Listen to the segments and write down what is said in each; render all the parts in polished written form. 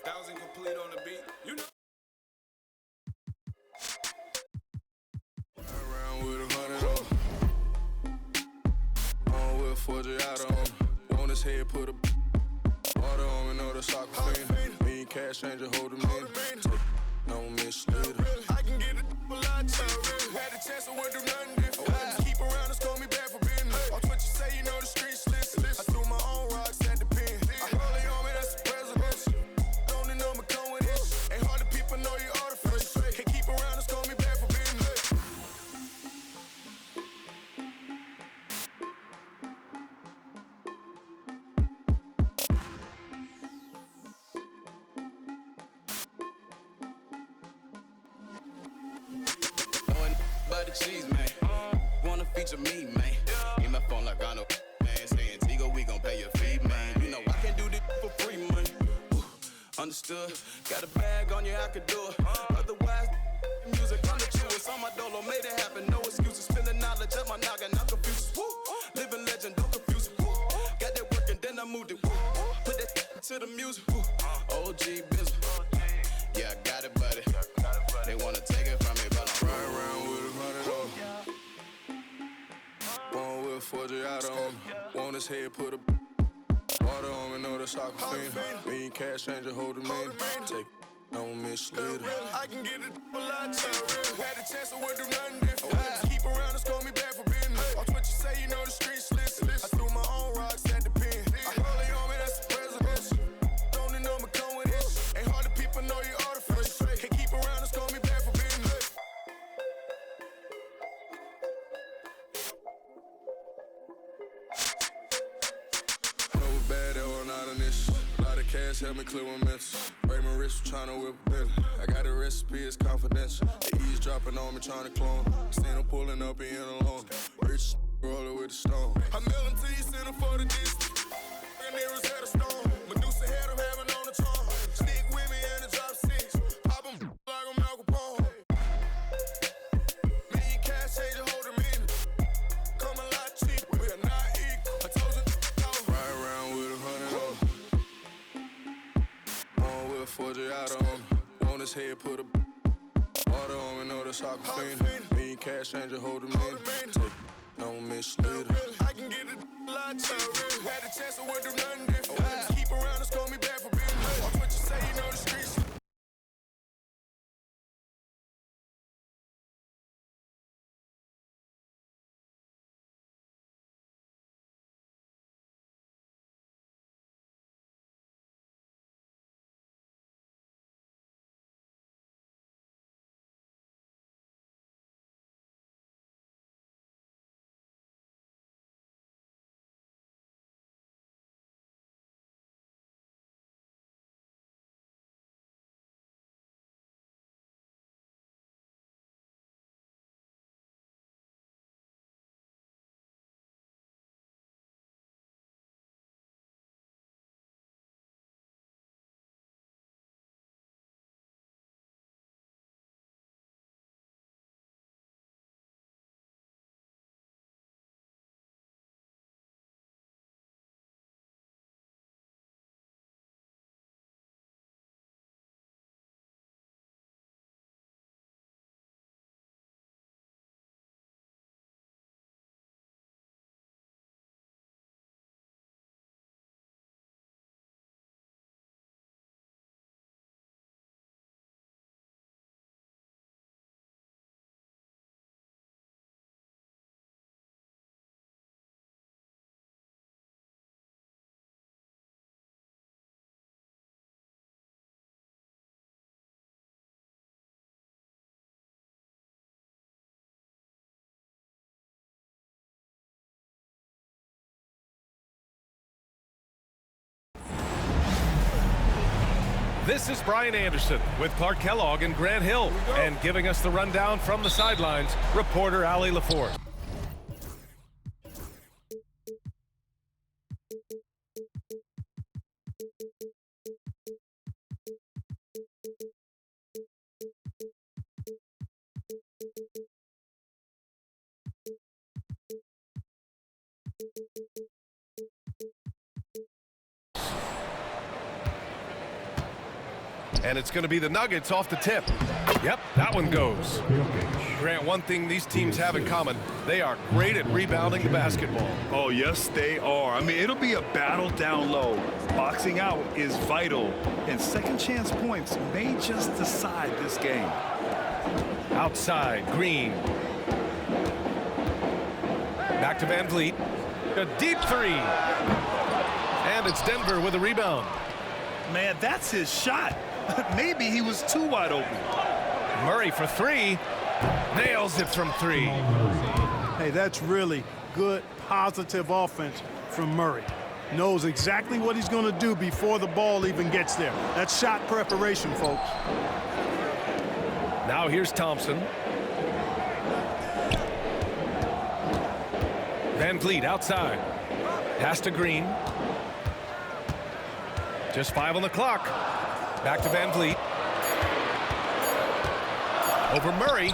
1,000 complete on the beat. You know. Around with 100 on with Forgiato on. On his head, put a water on me, know the soccer fiend. Me and cash changer, hold him in. No misleader. I can get it a lot cheaper. Had a chance, I wouldn't do nothing different. Keep around us, call me back for business. Watch what you say, you know the streets listen. I threw my own rocks at the pen. I roll it on me, that's the presidential. Don't need no McCone with this. Ain't hard to people know you artificial. Can't keep around us, call me back for business. But the cheese, man. Wanna feature me, man. In my phone like I know, man. Saying Tigo, we gon' pay your fee, man. You know I can't do this for free, man. Understood. Got a bag on you, I could do it. Otherwise, music on the truest. On my dolo, made it happen. No excuses. Spilling knowledge up my noggin, not confused. Woo. Living legend, don't confuse it. Woo. Got that work and then I moved it. Woo. Put that to the music. Woo. OG business. Yeah, I got it, buddy. They wanna take it from me, but I'm right around with 100 on. Born with Forgiato on. On his head, put a water on me, know the soccer fiend. Me and cash changer, hold him in. Take no misleader. I can get it a lot cheaper. Had a chance, I wouldn't do nothing different. Keep around us, call me back for business. Watch what you say, you know the streets listen. I threw my own rocks at the pen. I roll it on me, that's the presidential. Don't need no McCone with this. Ain't hard to people know you artificial. Can't keep around us, call me back for business. Know it bad, that was not an issue. A lot of cash help me clear my mental. Break my wrist, tryna whip a bill. I got a recipe, it's confidential. The eavesdropping on me, tryna clone. Seen him pulling up, he in alone. Rich roller with the stone. I mail him to you, send him for the distance. And there was at a stone. Medusa had him having on the charm. Stick with me and the drop six. Pop him like I'm Al Capone. Me and cash changer, hold him in. Come a lot cheap, we are not equal. I told you, right around with 100 on. On with Forgiato on. On his head, put a water on me, know the soccer fiend. Me and cash changer, hold him in. Take no misleader. I can get it a lot cheaper. Had a chance, I wouldn't do nothing different. Keep around us, call me back for business. Watch what you say, you know the streets. This is Brian Anderson with Clark Kellogg and Grant Hill, and giving us the rundown from the sidelines, reporter Allie LaForge. And it's going to be the Nuggets off the tip. Yep, that one goes. Grant, one thing these teams have in common, they are great at rebounding the basketball. Oh, yes, they are. I mean, it'll be a battle down low. Boxing out is vital, and second chance points may just decide this game. Outside, Green. Back to Van Vliet. A deep three. And it's Denver with a rebound. Man, that's his shot. Maybe he was too wide open. Murray for three. Nails it from three. Hey, that's really good, positive offense from Murray. Knows exactly what he's going to do before the ball even gets there. That's shot preparation, folks. Now here's Thompson. Van Vliet outside. Pass to Green. Just 5 on the clock. Back to Van Vliet. Over Murray.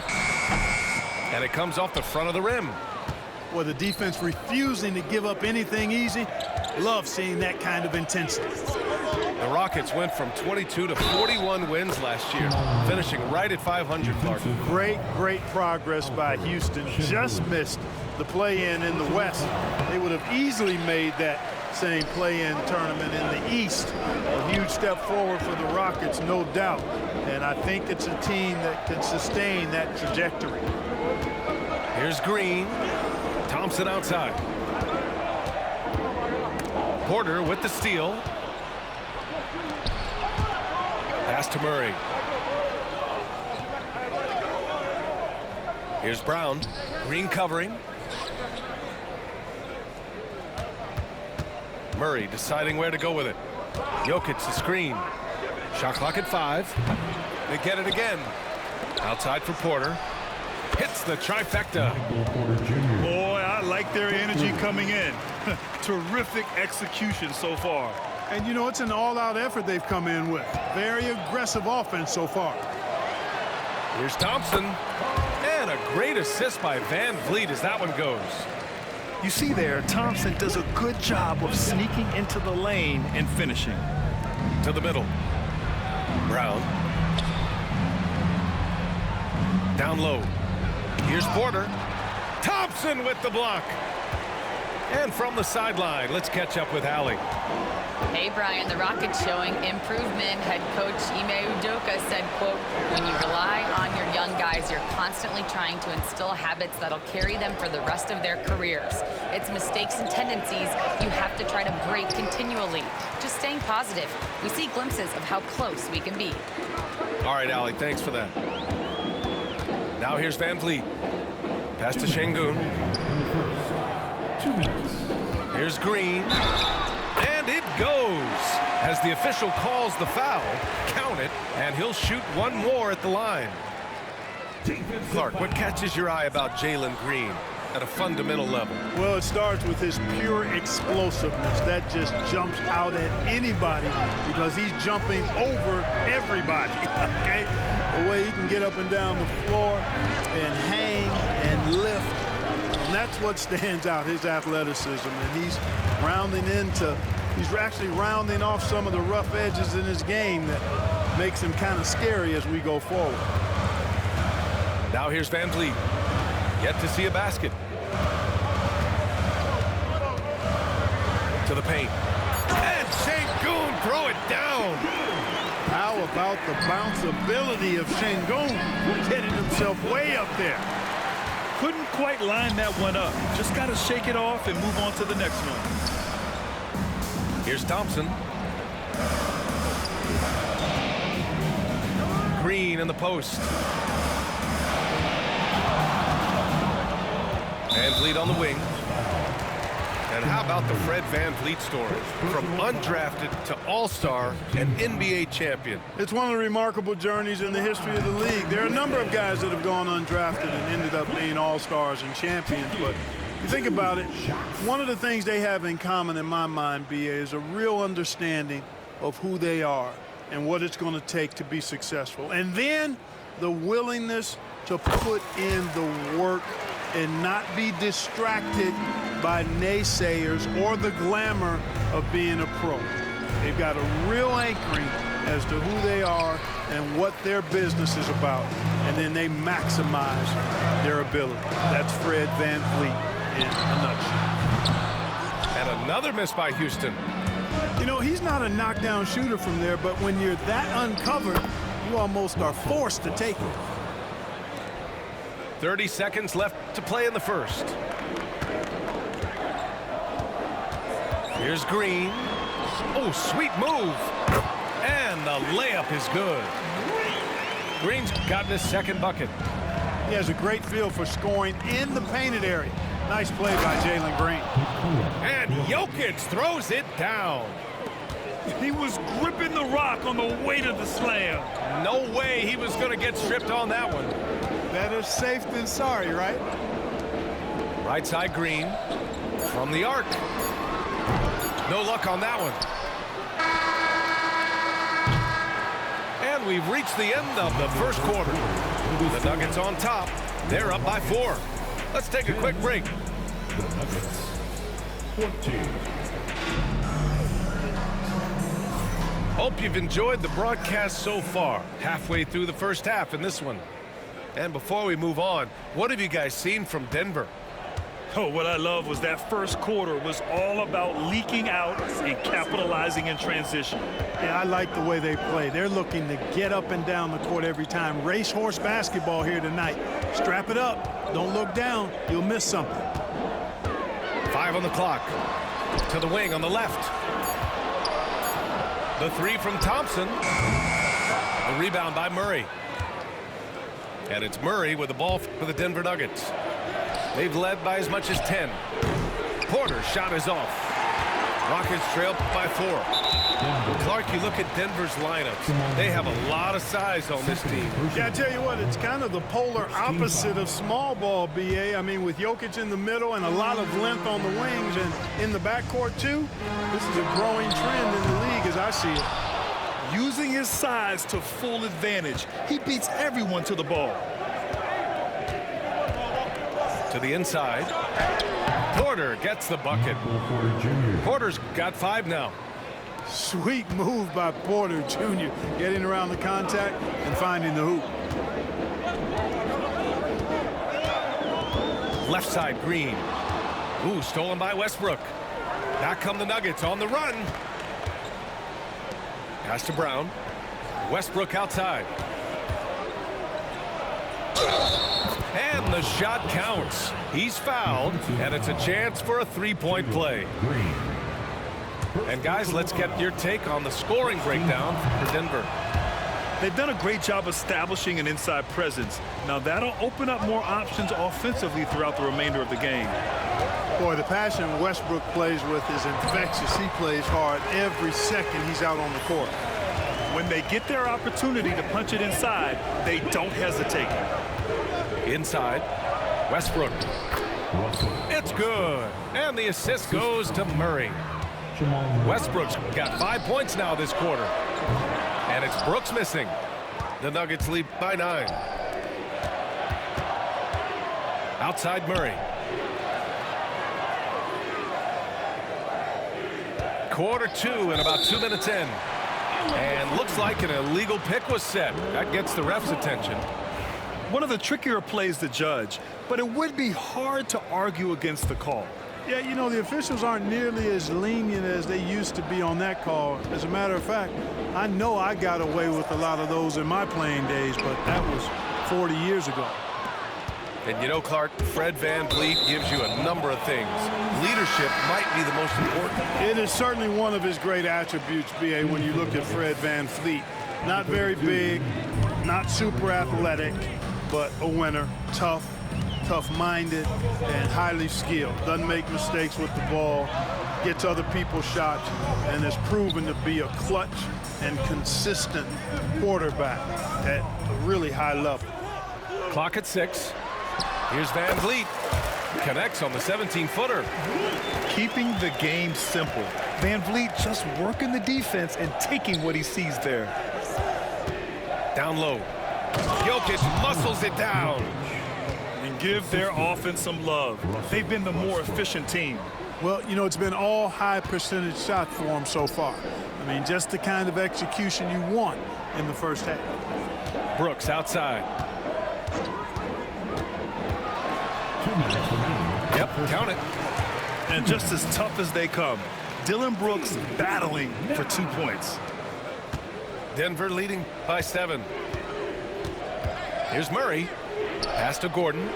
And it comes off the front of the rim. Well, the defense refusing to give up anything easy. Love seeing that kind of intensity. The Rockets went from 22 to 41 wins last year, finishing right at 500, Clark. Great progress by Houston. Just missed the play-in in the West. They would have easily made that same play-in tournament in the East. A huge step forward for the Rockets, no doubt. And I think it's a team that can sustain that trajectory. Here's Green. Thompson outside. Porter with the steal. Pass to Murray. Here's Brown. Green covering. Murray deciding where to go with it. Jokic the screen. Shot clock at 5. They get it again. Outside for Porter. Hits the trifecta. Boy, I like their energy coming in. Terrific execution so far. And, you know, it's an all-out effort they've come in with. Very aggressive offense so far. Here's Thompson. And a great assist by Van Vliet as that one goes. You see there, Thompson does a good job of sneaking into the lane and finishing. To the middle. Brown. Down low. Here's Porter. Thompson with the block. And from the sideline, let's catch up with Allie. Hey, Brian, the Rockets showing improvement. Head coach Ime Udoka said, quote, when you rely on your young guys, you're constantly trying to instill habits that'll carry them for the rest of their careers. It's mistakes and tendencies you have to try to break continually. Just staying positive. We see glimpses of how close we can be. All right, Allie, thanks for that. Now here's Van Vliet. Pass to Şengün. Here's Green. And it goes. As the official calls the foul, count it, and he'll shoot one more at the line. Clark, what catches your eye about Jalen Green at a fundamental level? Well, it starts with his pure explosiveness. That just jumps out at anybody because he's jumping over everybody, okay? The way he can get up and down the floor and hang and lift. And that's what stands out, his athleticism. And he's actually rounding off some of the rough edges in his game that makes him kind of scary as we go forward. Now here's Van Vliet. Yet to see a basket. To the paint. And Şengün throw it down. How about the bounceability of Şengün getting himself way up there? Couldn't quite line that one up. Just got to shake it off and move on to the next one. Here's Thompson. Green in the post. Van Vliet on the wing. And how about the Fred Van Vliet story? From undrafted to all-star and NBA champion. It's one of the remarkable journeys in the history of the league. There are a number of guys that have gone undrafted and ended up being all-stars and champions. But you think about it, one of the things they have in common in my mind, B.A., is a real understanding of who they are and what it's going to take to be successful. And then the willingness to put in the work and not be distracted by naysayers or the glamour of being a pro. They've got a real anchoring as to who they are and what their business is about, and then they maximize their ability. That's Fred VanVleet in a nutshell. And another miss by Houston. You know, he's not a knockdown shooter from there, but when you're that uncovered, you almost are forced to take it. 30 seconds left to play in the first. Here's Green. Oh, sweet move. And the layup is good. Green's gotten his second bucket. He has a great feel for scoring in the painted area. Nice play by Jalen Green. And Jokic throws it down. He was gripping the rock on the weight of the slam. No way he was going to get stripped on that one. Better safe than sorry, right? Right side Green from the arc. No luck on that one. And we've reached the end of the first quarter. The Nuggets on top. They're up by 4. Let's take a quick break. Hope you've enjoyed the broadcast so far. Halfway through the first half in this one. And before we move on, what have you guys seen from Denver? Oh, what I love was that first quarter was all about leaking out and capitalizing in transition. Yeah, I like the way they play. They're looking to get up and down the court every time. Racehorse basketball here tonight. Strap it up. Don't look down. You'll miss something. 5 on the clock. To the wing on the left. The 3 from Thompson. The rebound by Murray. And it's Murray with the ball for the Denver Nuggets. They've led by as much as 10. Porter's shot is off. Rockets trail by 4. Clark, you look at Denver's lineups. They have a lot of size on this team. Yeah, I tell you what, it's kind of the polar opposite of small ball, B.A. I mean, with Jokic in the middle and a lot of length on the wings and in the backcourt, too, this is a growing trend in the league as I see it. Using his size to full advantage, he beats everyone to the ball. To the inside. Porter gets the bucket. Porter's got 5 now. Sweet move by Porter Jr. Getting around the contact and finding the hoop. Left side Green. Ooh, stolen by Westbrook. Back come the Nuggets on the run. Pass to Brown. Westbrook outside. And the shot counts. He's fouled, and it's a chance for a 3-point play. And guys, let's get your take on the scoring breakdown for Denver. They've done a great job establishing an inside presence. Now that'll open up more options offensively throughout the remainder of the game. Boy, the passion Westbrook plays with is infectious. He plays hard every second he's out on the court. When they get their opportunity to punch it inside, they don't hesitate. Inside, Westbrook. It's good. And the assist goes to Murray. Westbrook's got 5 points now this quarter. And it's Brooks missing. The Nuggets lead by 9. Outside Murray. Quarter 2 and about 2 minutes in. And looks like an illegal pick was set. That gets the ref's attention. One of the trickier plays to judge, but it would be hard to argue against the call. Yeah, you know, the officials aren't nearly as lenient as they used to be on that call. As a matter of fact, I know I got away with a lot of those in my playing days, but that was 40 years ago. And you know, Clark, Fred VanVleet gives you a number of things. Leadership might be the most important. It is certainly one of his great attributes, B.A., when you look at Fred VanVleet. Not very big, not super athletic, but a winner, tough-minded, and highly skilled. Doesn't make mistakes with the ball, gets other people's shots, and has proven to be a clutch and consistent quarterback at a really high level. Clock at 6. Here's VanVleet. Connects on the 17-footer. Keeping the game simple. VanVleet just working the defense and taking what he sees there. Down low. Jokic muscles it down. And give their offense some love. They've been the more efficient team. Well, you know, it's been all high percentage shots for him so far. I mean, just the kind of execution you want in the first half. Brooks outside. Yep, count it. And just as tough as they come, Dillon Brooks battling for 2 points. Denver leading by 7. Here's Murray. Pass to Gordon.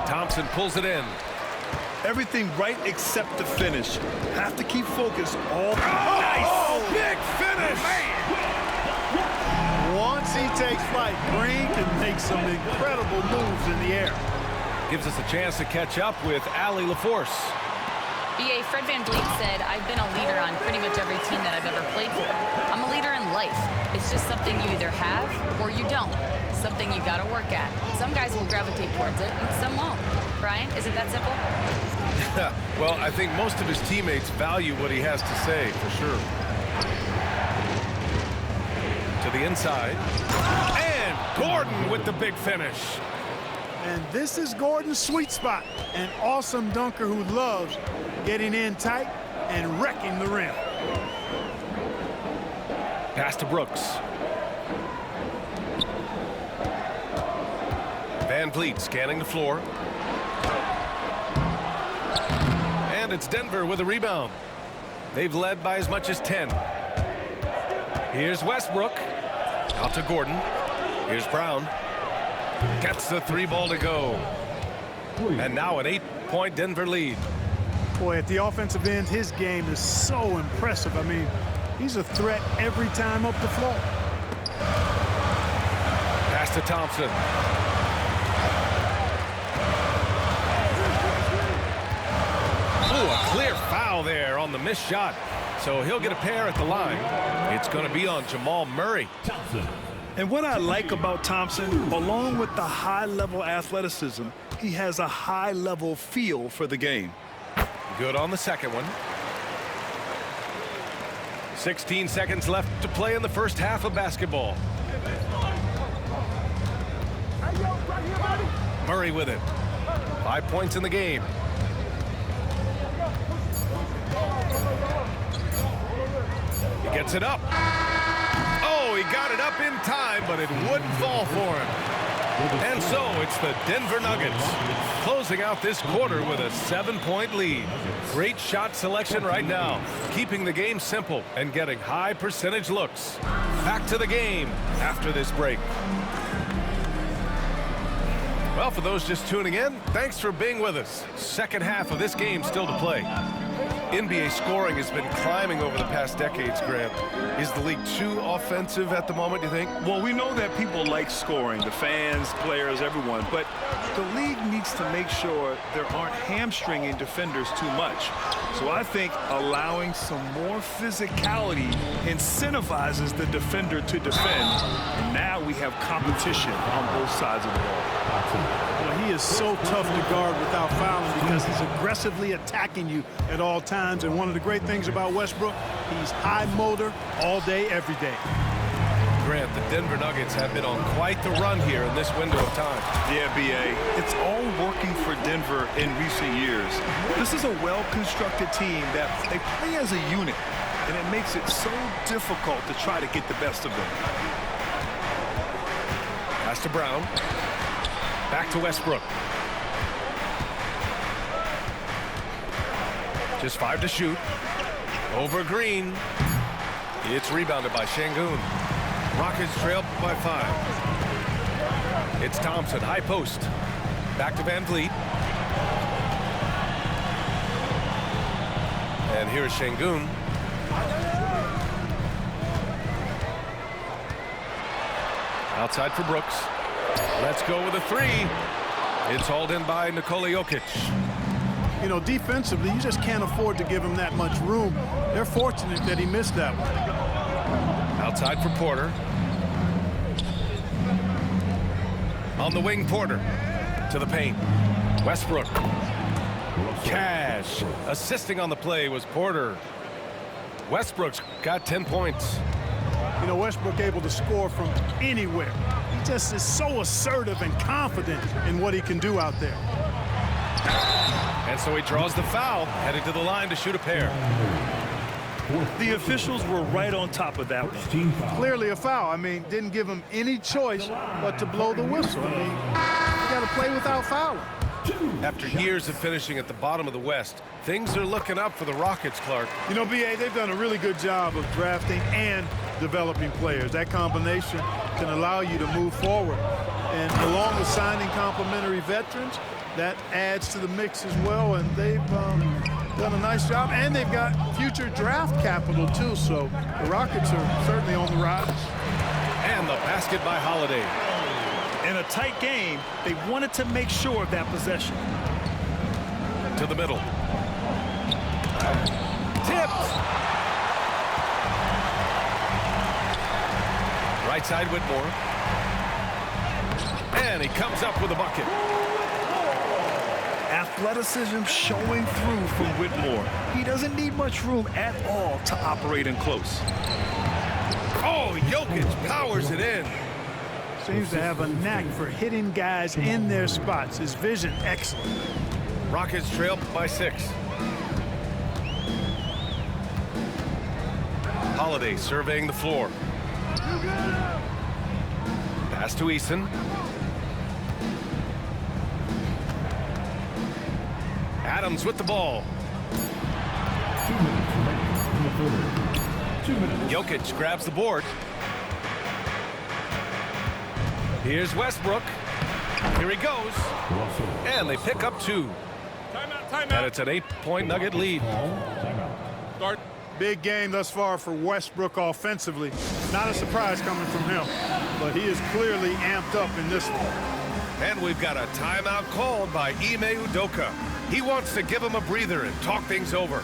Thompson pulls it in. Everything right except the finish. Have to keep focused all. Oh, big finish! Once he takes flight, Green can make some incredible moves in the air. Gives us a chance to catch up with Allie LaForce. BA, Fred VanVleet said, I've been a leader on pretty much every team that I've ever played for. I'm a leader in life. It's just something you either have or you don't. Something you got to work at. Some guys will gravitate towards it and some won't. Brian, is it that simple? Well, I think most of his teammates value what he has to say, for sure. To the inside. And Gordon with the big finish. And this is Gordon's sweet spot. An awesome dunker who loves getting in tight and wrecking the rim. Pass to Brooks. VanVleet scanning the floor. And it's Denver with a rebound. They've led by as much as 10. Here's Westbrook. Out to Gordon. Here's Brown. Gets the 3 ball to go. And now an 8-point Denver lead. Boy, at the offensive end, his game is so impressive. I mean, he's a threat every time up the floor. Pass to Thompson. Oh, a clear foul there on the missed shot. So he'll get a pair at the line. It's going to be on Jamal Murray. And what I like about Thompson, along with the high-level athleticism, he has a high-level feel for the game. Good on the second one. 16 seconds left to play in the first half of basketball. Murray with it. 5 points in the game. He gets it up. Oh, he got it up in time, but it wouldn't fall for him. And so it's the Denver Nuggets closing out this quarter with a 7-point lead. Great shot selection right now, keeping the game simple and getting high percentage looks. Back to the game after this break. Well, for those just tuning in, thanks for being with us. Second half of this game still to play. NBA scoring has been climbing over the past decades, Grant. Is the league too offensive at the moment, do you think? Well, we know that people like scoring, the fans, players, everyone, but the league needs to make sure there aren't hamstringing defenders too much. So I think allowing some more physicality incentivizes the defender to defend, and now we have competition on both sides of the ball. Well, he is so tough to guard without fouling because he's aggressively attacking you at all times. And one of the great things about Westbrook, he's high motor all day, every day. Grant, the Denver Nuggets have been on quite the run here in this window of time. Yeah, B.A., it's all working for Denver in recent years. This is a well-constructed team that they play as a unit, and it makes it so difficult to try to get the best of them. Pass to Brown. Back to Westbrook. Just 5 to shoot. Over Green. It's rebounded by Şengün. Rockets trail by 5. It's Thompson, high post. Back to VanVleet. And here's Şengün. Outside for Brooks. Let's go with a 3. It's hauled in by Nikola Jokic. You know, defensively, you just can't afford to give him that much room. They're fortunate that he missed that one. Outside for Porter. On the wing, Porter. To the paint. Westbrook. Cash. Assisting on the play was Porter. Westbrook's got 10 points. You know, Westbrook able to score from anywhere. He just is so assertive and confident in what he can do out there. And so he draws the foul, headed to the line to shoot a pair. The officials were right on top of that one. Clearly a foul. I mean, didn't give him any choice but to blow the whistle. I mean, you got to play without fouling. After years of finishing at the bottom of the West, things are looking up for the Rockets, Clark. You know, B.A., they've done a really good job of drafting and developing players. That combination can allow you to move forward. And along with signing complementary veterans, that adds to the mix as well. And they've done a nice job. And they've got future draft capital, too. So the Rockets are certainly on the rise. And the basket by Holiday. In a tight game, they wanted to make sure of that possession. To the middle. Tipped. Right side, Whitmore. And he comes up with a bucket. Athleticism showing through from Whitmore. He doesn't need much room at all to operate in close. Oh, Jokic powers it in. Seems to have a knack for hitting guys in their spots. His vision, excellent. Rockets trail by 6. Holiday surveying the floor. Pass to Eason. Adams with the ball. Jokic grabs the board. Here's Westbrook. Here he goes. And they pick up 2. Timeout. And it's an 8-point Nugget lead. Start. Big game thus far for Westbrook offensively. Not a surprise coming from him, but he is clearly amped up in this one. And we've got a timeout called by Ime Udoka. He wants to give him a breather and talk things over.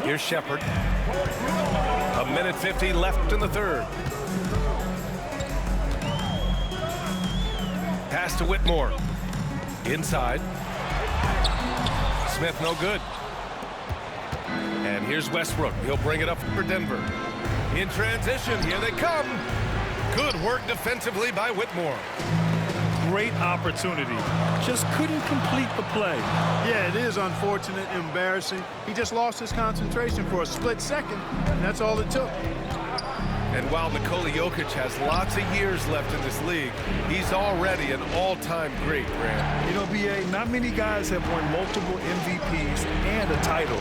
Here's Shepherd. 1:50 left in the third. Pass to Whitmore. Inside. Smith no good. And here's Westbrook. He'll bring it up for Denver. In transition, here they come. Good work defensively by Whitmore. Great opportunity. Just couldn't complete the play. Yeah, it is unfortunate, embarrassing. He just lost his concentration for a split second, and that's all it took. And while Nikola Jokic has lots of years left in this league, he's already an all-time great, Grant. You know, B.A., not many guys have won multiple MVPs and a title.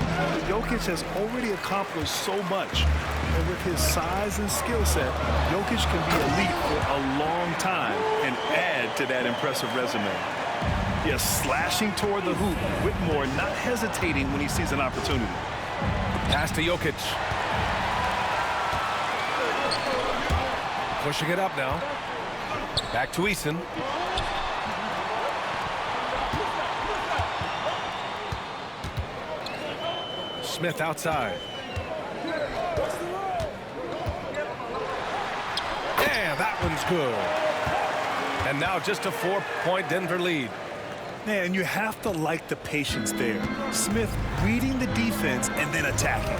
Jokic has already accomplished so much. And with his size and skill set, Jokic can be elite for a long time and add to that impressive resume. Yes, slashing toward the hoop, Whitmore not hesitating when he sees an opportunity. Pass to Jokic. Pushing it up now. Back to Eason. Smith outside. Yeah, that one's good. And now just a 4-point Denver lead. Man, you have to like the patience there. Smith reading the defense and then attacking.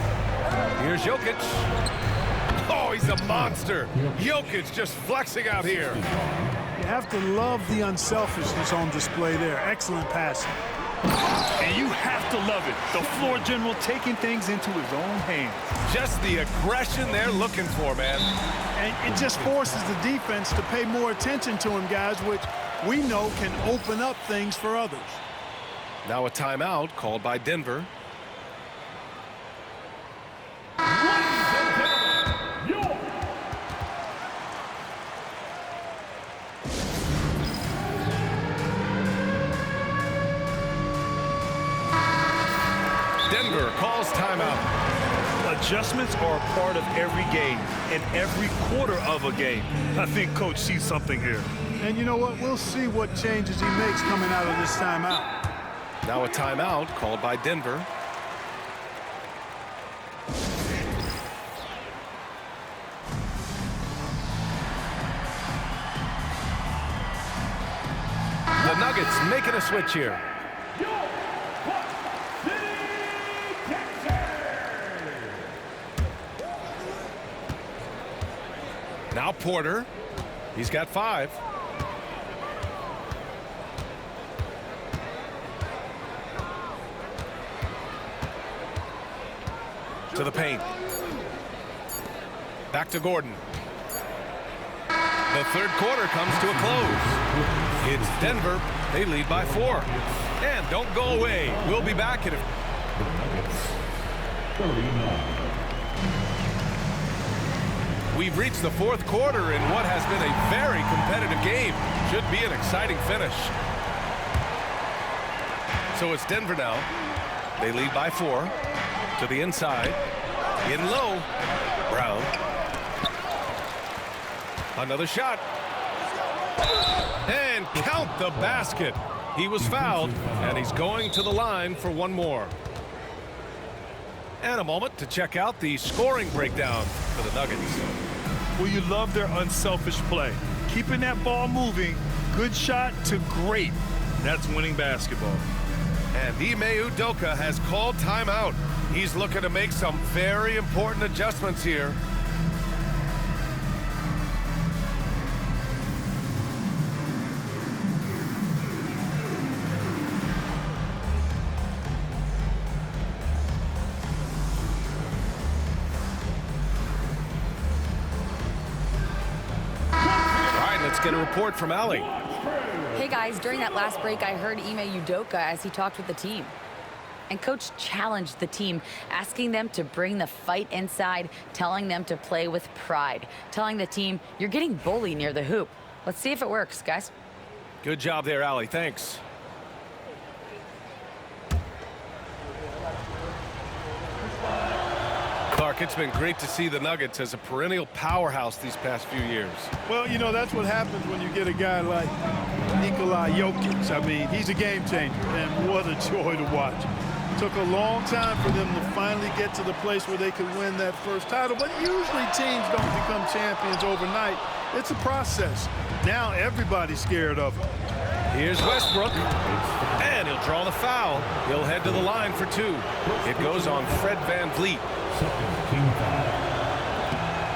Here's Jokic. Oh, he's a monster. Jokic just flexing out here. You have to love the unselfishness on display there. Excellent passing. And you have to love it. The floor general taking things into his own hands. Just the aggression they're looking for, man. And it just forces the defense to pay more attention to him, guys, which we know can open up things for others. Now a timeout called by Denver. Denver calls timeout. Adjustments are a part of every game and every quarter of a game. I think Coach sees something here. And you know what? We'll see what changes he makes coming out of this timeout. Now a timeout called by Denver. The Nuggets making a switch here. Now Porter. He's got 5. To the paint. Back to Gordon. The third quarter comes to a close. It's Denver. They lead by 4. And don't go away. We'll be back in a... We've reached the fourth quarter in what has been a very competitive game. Should be an exciting finish. So it's Denver now. They lead by 4. To the inside. In low. Brown. Another shot. And count the basket. He was fouled, and he's going to the line for one more. And a moment to check out the scoring breakdown for the Nuggets. Well, you love their unselfish play. Keeping that ball moving, good shot to great. That's winning basketball. And Ime Udoka has called timeout. He's looking to make some very important adjustments here. Let's get a report from Allie. Hey guys, during that last break, I heard Ime Udoka as he talked with the team. And coach challenged the team, asking them to bring the fight inside, telling them to play with pride, telling the team, you're getting bullied near the hoop. Let's see if it works, guys. Good job there, Allie. Thanks. Clark, it's been great to see the Nuggets as a perennial powerhouse these past few years. Well, you know, that's what happens when you get a guy like Nikola Jokic. I mean, he's a game changer, and what a joy to watch. Took a long time for them to finally get to the place where they could win that first title, but usually teams don't become champions overnight. It's a process. Now everybody's scared of him. Here's Westbrook, and he'll draw the foul. He'll head to the line for 2. It goes on Fred VanVleet.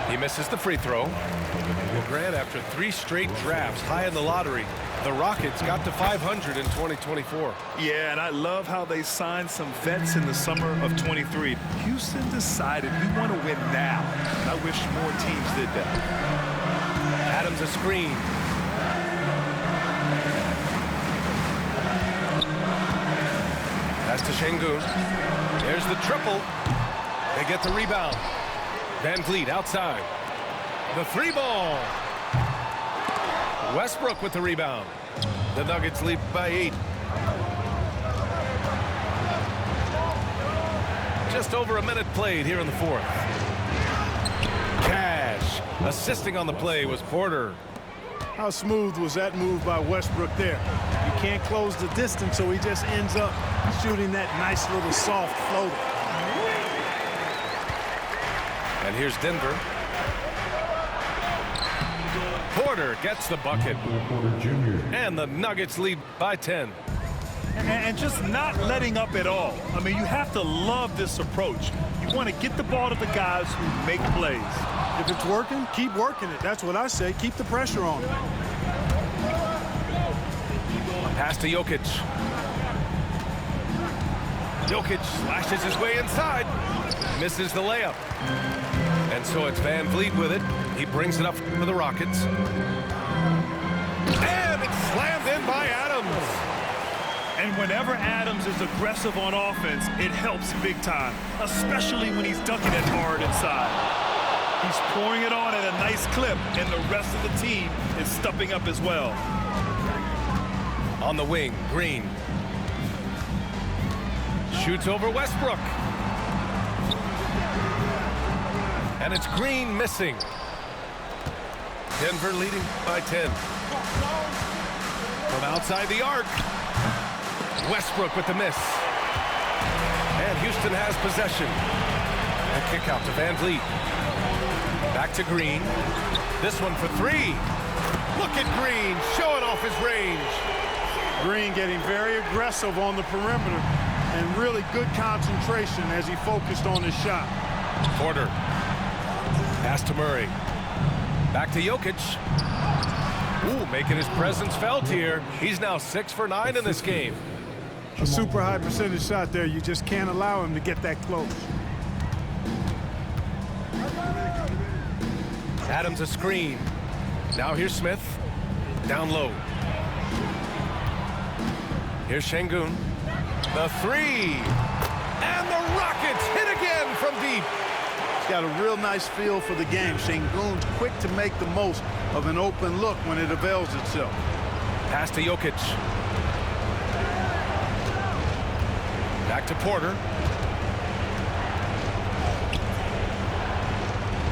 He misses the free throw. Well, Grant, after 3 straight drafts high in the lottery, the Rockets got to 500 in 2024. Yeah, and I love how they signed some vets in the summer of 23. Houston decided we want to win now, and I wish more teams did that. Adams a screen. Pass to Şengün. There's the triple. They get the rebound. VanVleet outside. The 3 ball. Westbrook with the rebound. The Nuggets lead by 8. Just over a minute played here in the fourth. Cash. Assisting on the play was Porter. How smooth was that move by Westbrook there? You can't close the distance, so he just ends up shooting that nice little soft floater. And here's Denver. Porter gets the bucket. And the Nuggets lead by 10. And just not letting up at all. I mean, you have to love this approach. You want to get the ball to the guys who make plays. If it's working, keep working it. That's what I say. Keep the pressure on. Pass to Jokic. Jokic slashes his way inside. Misses the layup. And so it's VanVleet with it. He brings it up for the Rockets. And it's slammed in by Adams. And whenever Adams is aggressive on offense, it helps big time, especially when he's dunking it hard inside. He's pouring it on at a nice clip, and the rest of the team is stepping up as well. On the wing, Green. Shoots over Westbrook. And it's Green missing. Denver leading by 10. From outside the arc. Westbrook with the miss. And Houston has possession. And kick out to VanVleet. Back to Green. This one for 3. Look at Green showing off his range. Green getting very aggressive on the perimeter and really good concentration as he focused on his shot. Porter. Pass to Murray. Back to Jokic. Ooh, making his presence felt here. He's now 6 for 9 in this game. A super high percentage shot there. You just can't allow him to get that close. Adams a screen. Now here's Smith. Down low. Here's Şengün. The three. And the Rockets hit again from deep. He's got a real nice feel for the game. Şengün's quick to make the most of an open look when it avails itself. Pass to Jokic. Back to Porter.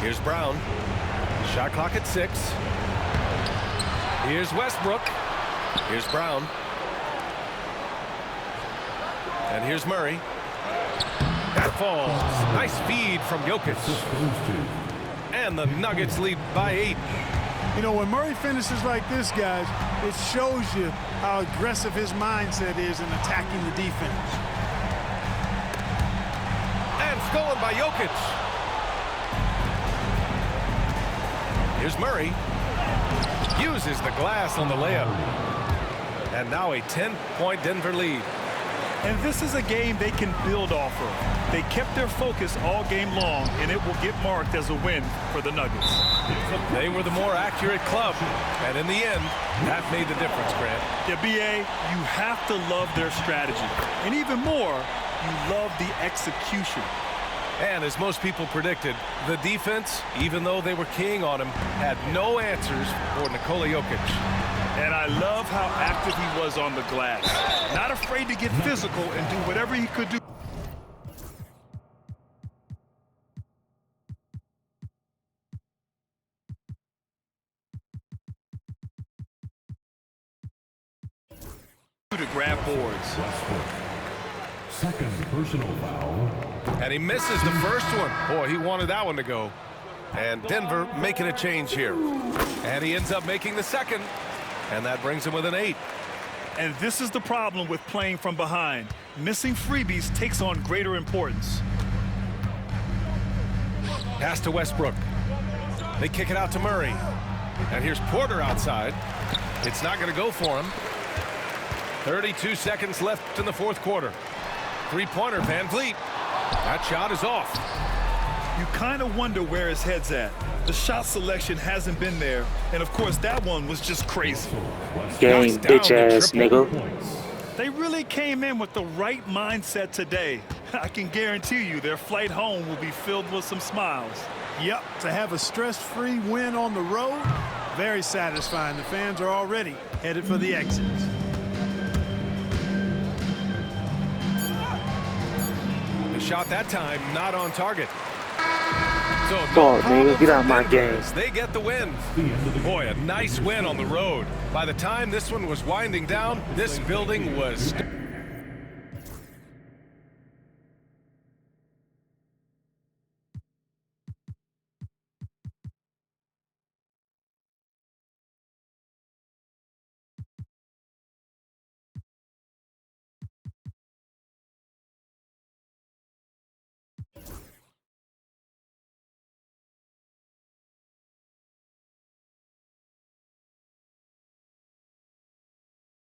Here's Brown. Shot clock at 6. Here's Westbrook. Here's Brown. And here's Murray. That falls. Nice feed from Jokic. And the Nuggets lead by 8. You know, when Murray finishes like this, guys, it shows you how aggressive his mindset is in attacking the defense. And stolen by Jokic. Here's Murray. Uses the glass on the layup. And now a 10-point Denver lead. And this is a game they can build off of. They kept their focus all game long, and it will get marked as a win for the Nuggets. They were the more accurate club, and in the end, that made the difference, Grant. Yeah, B.A., you have to love their strategy. And even more, you love the execution. And as most people predicted, the defense, even though they were keying on him, had no answers for Nikola Jokic. And I love how active he was on the glass. Not afraid to get physical and do whatever he could do. To grab boards. Second personal foul. And he misses the first one. Boy, he wanted that one to go. And Denver making a change here. And he ends up making the second. And that brings him with an 8. And this is the problem with playing from behind. Missing freebies takes on greater importance. Pass to Westbrook. They kick it out to Murray. And here's Porter outside. It's not going to go for him. 32 seconds left in the fourth quarter. Three-pointer, Van Vliet. That shot is off. You kind of wonder where his head's at. The shot selection hasn't been there. And, of course, that one was just crazy. Game, bitch-ass nigga. They really came in with the right mindset today. I can guarantee you their flight home will be filled with some smiles. Yep, to have a stress-free win on the road, very satisfying. The fans are already headed for the exits. The shot that time not on target. So Fuck, nigga, get out my game. They get the win. Boy, a nice win on the road. By the time this one was winding down, this building was